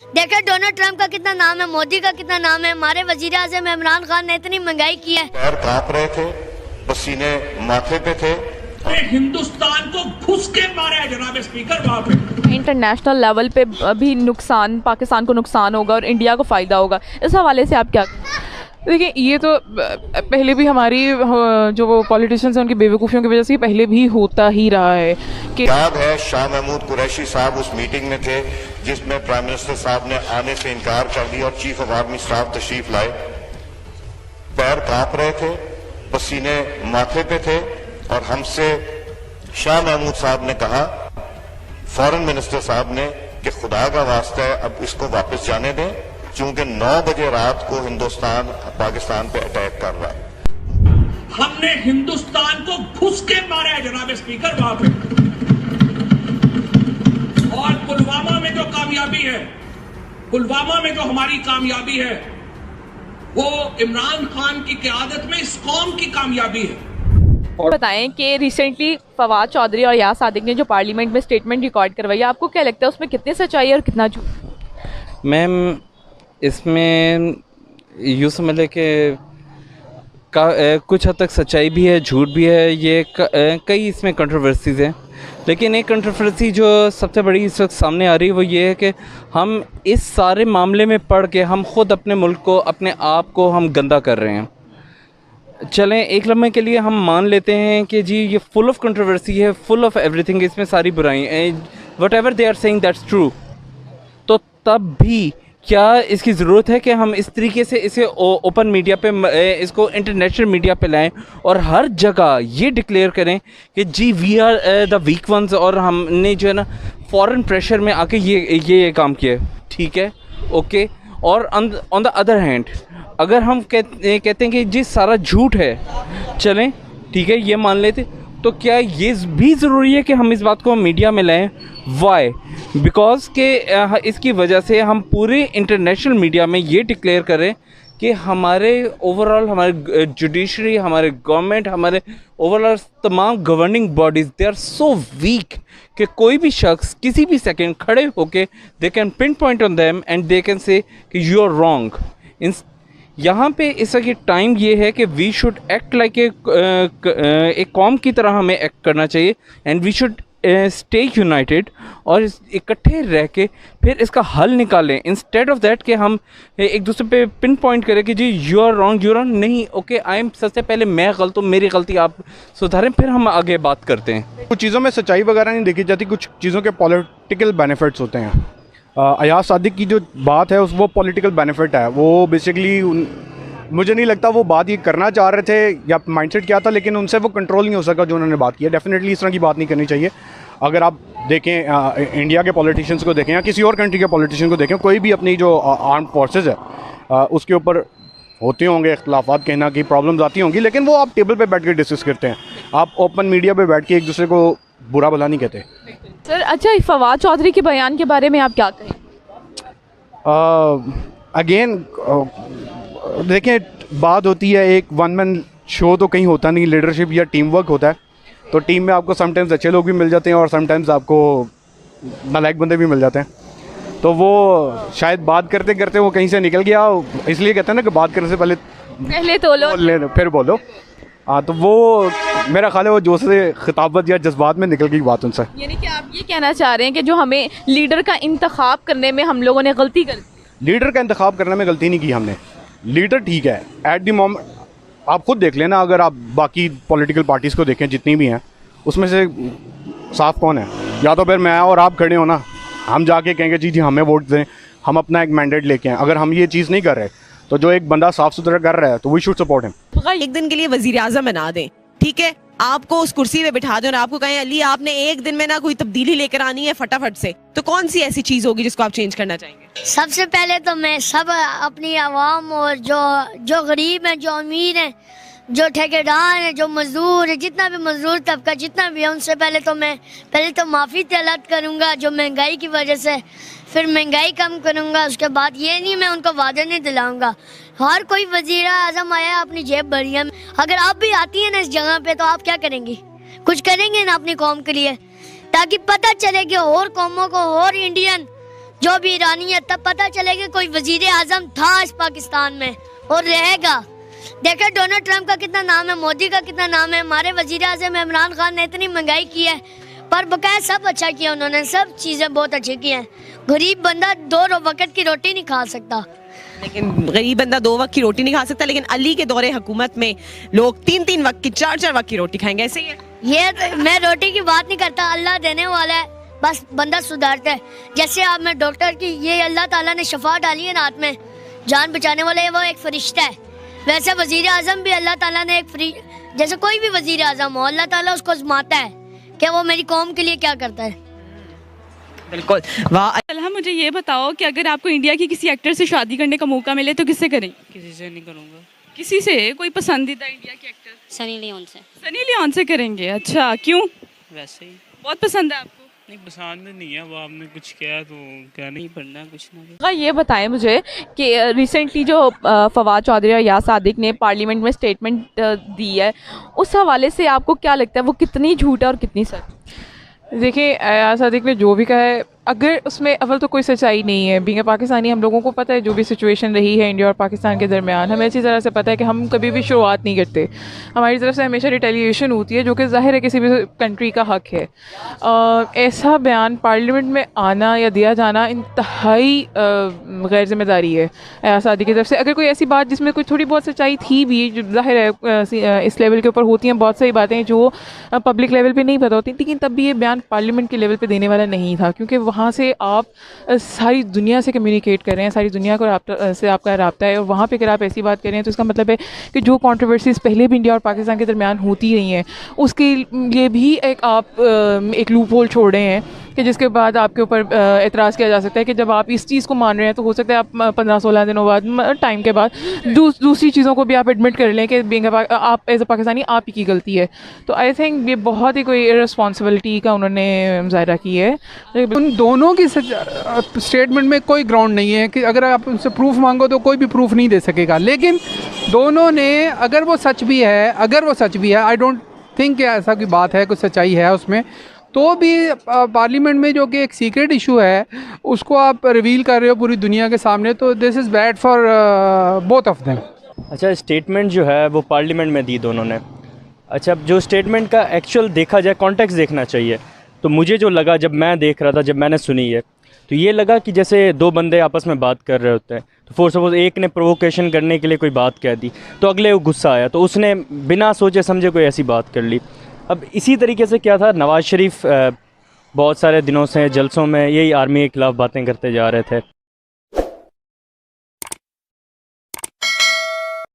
देखो Donald Trump का कितना नाम है, मोदी का कितना नाम है, हमारे वजीर आज़म इमरान खान ने इतनी महंगाई की है। पैर कांप रहे थे, पसीने माथे पे थे। हिंदुस्तान को घुस के मारा है जनाब स्पीकर वहां पे। इंटरनेशनल लेवल पे भी नुकसान, पाकिस्तान को नुकसान होगा और इंडिया को फ़ायदा होगा, इस हवाले से आप क्या? देखिए ये तो पहले भी हमारी जो वो पॉलिटिशियंस हैं उनकी बेवकूफ़ियों की वजह से पहले भी होता ही रहा है कि याद है शाह महमूद कुरैशी साहब उस मीटिंग में थे जिसमें प्राइम मिनिस्टर साहब ने आने से इनकार कर दिया और चीफ ऑफ आर्मी स्टाफ तशरीफ लाए। पैर कांप रहे थे, पसीने माथे पे थे और हमसे शाह महमूद साहब ने कहा, फॉरेन मिनिस्टर साहब ने, कि खुदा का वास्ता है अब इसको वापस जाने दें, क्योंकि 9 बजे रात को हिंदुस्तान पाकिस्तान पे अटैक कर रहा है। हमने हिंदुस्तान को घुस के मारा है जनाब स्पीकर वहां पे। और पुलवामा में जो कामयाबी है, पुलवामा में जो हमारी कामयाबी है, वो इमरान खान की क़यादत में इस कौम की कामयाबी है। और बताएं कि रिसेंटली फवाद चौधरी और यास सादिक ने जो पार्लियामेंट में स्टेटमेंट रिकॉर्ड करवाई, आपको क्या लगता है उसमें कितनी सच्चाई है और कितना झूठ? मैम इसमें यूँ समझ लें कि कुछ हद तक सच्चाई भी है, झूठ भी है। ये कई इसमें कंट्रोवर्सीज़ हैं, लेकिन एक कंट्रोवर्सी जो सबसे बड़ी इस वक्त सामने आ रही है वो ये है कि हम इस सारे मामले में पढ़ के हम ख़ुद अपने मुल्क को, अपने आप को हम गंदा कर रहे हैं। चलें एक लम्हे के लिए हम मान लेते हैं कि जी ये फुल ऑफ कंट्रोवर्सी है, फुल ऑफ एवरीथिंग, इसमें सारी बुराई, whatever they are saying that's true. तो तब भी क्या इसकी ज़रूरत है कि हम इस तरीके से इसे ओपन मीडिया पे, इसको इंटरनेशनल मीडिया पे लाएं और हर जगह ये डिक्लेयर करें कि जी we are the weak ones, और हमने जो है ना फॉरेन प्रेशर में आके ये काम किया है, ठीक है, ओके। और ऑन द अदर हैंड अगर हम कहते हैं कि जी सारा झूठ है, चलें ठीक है ये मान लेते, तो क्या ये भी ज़रूरी है कि हम इस बात को मीडिया में लाएं? वाई? बिकॉज के इसकी वजह से हम पूरे इंटरनेशनल मीडिया में ये डिक्लेयर करें कि हमारे ओवरऑल, हमारे जुडिशरी, हमारे गवर्नमेंट, हमारे ओवरऑल तमाम governing bodies, they are so weak कि कोई भी शख्स किसी भी सेकंड खड़े होके they can pinpoint on them and they can say कि यू आर रॉन्ग। यहाँ पे इस वक्त टाइम ये है कि वी शुड एक्ट लाइक एक कौम की तरह हमें एक्ट करना चाहिए, and we should stay united और इकट्ठे रह के फिर इसका हल निकालें, इंस्टेड ऑफ दैट कि हम एक दूसरे पे पिन पॉइंट करें कि जी you are wrong, you are wrong. नहीं, ओके आई एम, सबसे पहले मैं गलत हूँ, मेरी गलती आप सुधारें, फिर हम आगे बात करते हैं। कुछ चीज़ों में सच्चाई वगैरह नहीं देखी जाती, कुछ चीज़ों के पॉलिटिकल बेनिफिट्स होते हैं। अयाज सादिक की जो बात है वो पॉलिटिकल बेनिफिट है, वो बेसिकली मुझे नहीं लगता वो बात ये करना चाह रहे थे या माइंडसेट क्या था, लेकिन उनसे वो कंट्रोल नहीं हो सका जो उन्होंने बात की है। डेफिनेटली इस तरह की बात नहीं करनी चाहिए। अगर आप देखें इंडिया के पॉलिटिशियंस को देखें या किसी और कंट्री के पॉलिटिशियन को देखें, कोई भी अपनी जो आर्म्ड फोर्सेस है उसके ऊपर होते होंगे इख्तलाफात, कहना की प्रॉब्लम्स आती होंगी, लेकिन वो आप टेबल पे बैठ के डिस्कस करते हैं। आप ओपन मीडिया पे बैठ के एक दूसरे को बुरा भला नहीं कहते। सर अच्छा, फवाद चौधरी के बयान के बारे में आप क्या कहें? अगेन देखें, बात होती है एक वन मैन शो तो कहीं होता नहीं, लीडरशिप या टीम वर्क होता है। तो टीम में आपको समटाइम्स अच्छे लोग भी मिल जाते हैं और समटाइम्स आपको नालायक बंदे भी मिल जाते हैं। तो वो शायद बात करते करते वो कहीं से निकल गया, इसलिए कहते हैं ना कि बात करने से पहले तो लो फिर बोलो। हाँ, तो वो मेरा ख्याल है वो जोश से खिताबत या जज्बात में निकल गई बात उनसे। यानी कि आप ये कहना चाह रहे हैं कि जो हमें लीडर का इंतखाब करने में हम लोगों ने गलती कर दी? लीडर का इंतखाब करने में गलती नहीं की हमने। लीडर ठीक है, एट द मोमेंट आप खुद देख लेना, अगर आप बाकी पॉलिटिकल पार्टीज़ को देखें जितनी भी हैं, उसमें से साफ कौन है? या तो फिर मैं और आप खड़े हो ना, हम जाके कहेंगे जी जी हमें वोट दें, हम अपना एक मैंडेट लेके आए। अगर हम ये चीज़ नहीं कर रहे तो जो एक बंदा साफ सुथरा कर रहा है तो वी शुड सपोर्ट हिम। एक दिन के लिए वजीर आजम बना दें, ठीक है, आपको उस कुर्सी पे बिठा दें और आपको कहें अली आपने एक दिन में ना कोई तब्दीली लेकर आनी है फटाफट से, तो कौन सी ऐसी चीज होगी जिसको आप चेंज करना चाहेंगे? सबसे पहले तो मैं सब अपनी आवाम और जो गरीब हैं, जो अमीर हैं, जो ठेकेदार हैं, जो मजदूर है, जितना भी मजदूर तबका जितना भी है, उनसे पहले तो माफ़ी तलब करूँगा जो महंगाई की वजह से, फिर महंगाई कम करूँगा। उसके बाद ये नहीं मैं उनको वादे नहीं दिलाऊंगा। हर कोई वजीर आजम आया अपनी जेब भरी है, अगर आप भी आती हैं ना इस जगह पे तो आप क्या करेंगी? कुछ करेंगे ना अपनी कौम के लिए, ताकि पता चले कि और कौमों को और इंडियन जो भी ईरानी है, तब पता चलेगा कोई वजीर आजम था इस पाकिस्तान में और रहेगा। देखो डोनाल्ड ट्रंप का कितना नाम है, मोदी का कितना नाम है, हमारे वजीर आजम इमरान खान ने इतनी महंगाई की है, पर बकाया सब अच्छा किया उन्होंने, सब चीज़ें बहुत अच्छी की हैं। गरीब बंदा 2 वक्त की रोटी नहीं खा सकता। लेकिन गरीब बंदा 2 वक्त की रोटी नहीं खा सकता, लेकिन अली के दौरे हुकूमत में लोग 3-3 वक्त की, 4-4 वक्त की रोटी खाएंगे, ऐसे ही है? ये तो मैं रोटी की बात नहीं करता, अल्लाह देने वाला है, बस बंदा सुधारता है। जैसे आप में डॉक्टर की ये अल्लाह ताला ने शफा डाली है रात में, जान बचाने वाले, वो एक फरिश्ता है। वैसे वजीर आजम भी अल्लाह ताला ने जैसे कोई भी वजीर आजम हो, अल्लाह ताला उसको आजमाता है कि वो मेरी कौम के लिए क्या करता है। बिल्कुल, वाह। सलाह, मुझे ये बताओ कि अगर आपको इंडिया की किसी एक्टर से शादी करने का मौका मिले तो किससे करें? किसी से नहीं करूँगा। किसी से? कोई पसंदीदा इंडिया के एक्टर? सनी लियोन से। सनी लियोन से करेंगे? अच्छा, क्यों? वैसे ही। बहुत पसंद है आपको? नहीं, पसंद नहीं है, वो आपने कुछ किया तो क्या नहीं पढ़ना कुछ ना। हाँ, ये बताएं मुझे कि रिसेंटली जो फवाद चौधरी और यास सादिक ने पार्लियामेंट में स्टेटमेंट दी है, उस हवाले से आपको क्या लगता है वो कितनी झूठ है और कितनी सच? देखिए, यास सादिक ने जो भी कहा है, अगर उसमें अव्वल तो कोई सच्चाई नहीं है। बीइंग पाकिस्तानी हम लोगों को पता है जो भी सिचुएशन रही है इंडिया और पाकिस्तान के दरमियान, हमें अच्छी तरह से पता है कि हम कभी भी शुरुआत नहीं करते, हमारी तरफ से हमेशा रिटेलिएशन होती है, जो कि ज़ाहिर है किसी भी कंट्री का हक़ है। ऐसा बयान पार्लियामेंट में आना या दिया जाना इंतहाई गैर ज़िम्मेदारी है यास सादिक की तरफ से। अगर कोई ऐसी बात जिसमें कोई थोड़ी बहुत सच्चाई थी भी, जो ज़ाहिर है इस लेवल के ऊपर होती हैं बहुत सारी बातें जो पब्लिक लेवल पर नहीं पता होती, लेकिन तब भी ये बयान पार्लियामेंट के लेवल पर देने वाला नहीं था, क्योंकि वहाँ से आप सारी दुनिया से कम्युनिकेट कर रहे हैं, सारी दुनिया को से आपका रब्ता है, और वहाँ पे अगर आप ऐसी बात कर रहे हैं तो इसका मतलब है कि जो कंट्रोवर्सीज़ पहले भी इंडिया और पाकिस्तान के दरमियान होती रही हैं, उसके लिए भी एक लूप होल छोड़ रहे हैं कि जिसके बाद आपके ऊपर एतराज़ किया जा सकता है कि जब आप इस चीज़ को मान रहे हैं तो हो सकता है आप 15-16 दिनों बाद, टाइम के बाद दूसरी चीज़ों को भी आप एडमिट कर लें कि आप एज अ पाकिस्तानी आप ही की गलती है। तो आई थिंक ये बहुत ही कोई इररिस्पॉन्सिबिलिटी का उन्होंने मुजाहरा की है। उन दोनों की स्टेटमेंट में कोई ग्राउंड नहीं है कि अगर आप उनसे प्रूफ मांगो तो कोई भी प्रूफ नहीं दे सकेगा, लेकिन दोनों ने, अगर वो सच भी है, आई डोंट थिंक ऐसा कोई बात है, कुछ सच्चाई है उसमें, तो भी पार्लियामेंट में जो कि एक सीक्रेट इशू है उसको आप रिवील कर रहे हो पूरी दुनिया के सामने, तो this is bad for both of them. अच्छा, स्टेटमेंट जो है वो पार्लियामेंट में दी दोनों ने। अच्छा, जो स्टेटमेंट का एक्चुअल देखा जाए, कॉन्टेक्स्ट देखना चाहिए, तो मुझे जो लगा जब मैं देख रहा था, जब मैंने सुनी है, तो ये लगा कि जैसे 2 बंदे आपस में बात कर रहे होते हैं, तो फॉर सपोज एक ने प्रोवोकेशन करने के लिए कोई बात कह दी, तो अगले को गुस्सा आया, तो उसने बिना सोचे समझे कोई ऐसी बात कर ली। अब इसी तरीके से क्या था, नवाज़ शरीफ बहुत सारे दिनों से जलसों में यही आर्मी के खिलाफ बातें करते जा रहे थे।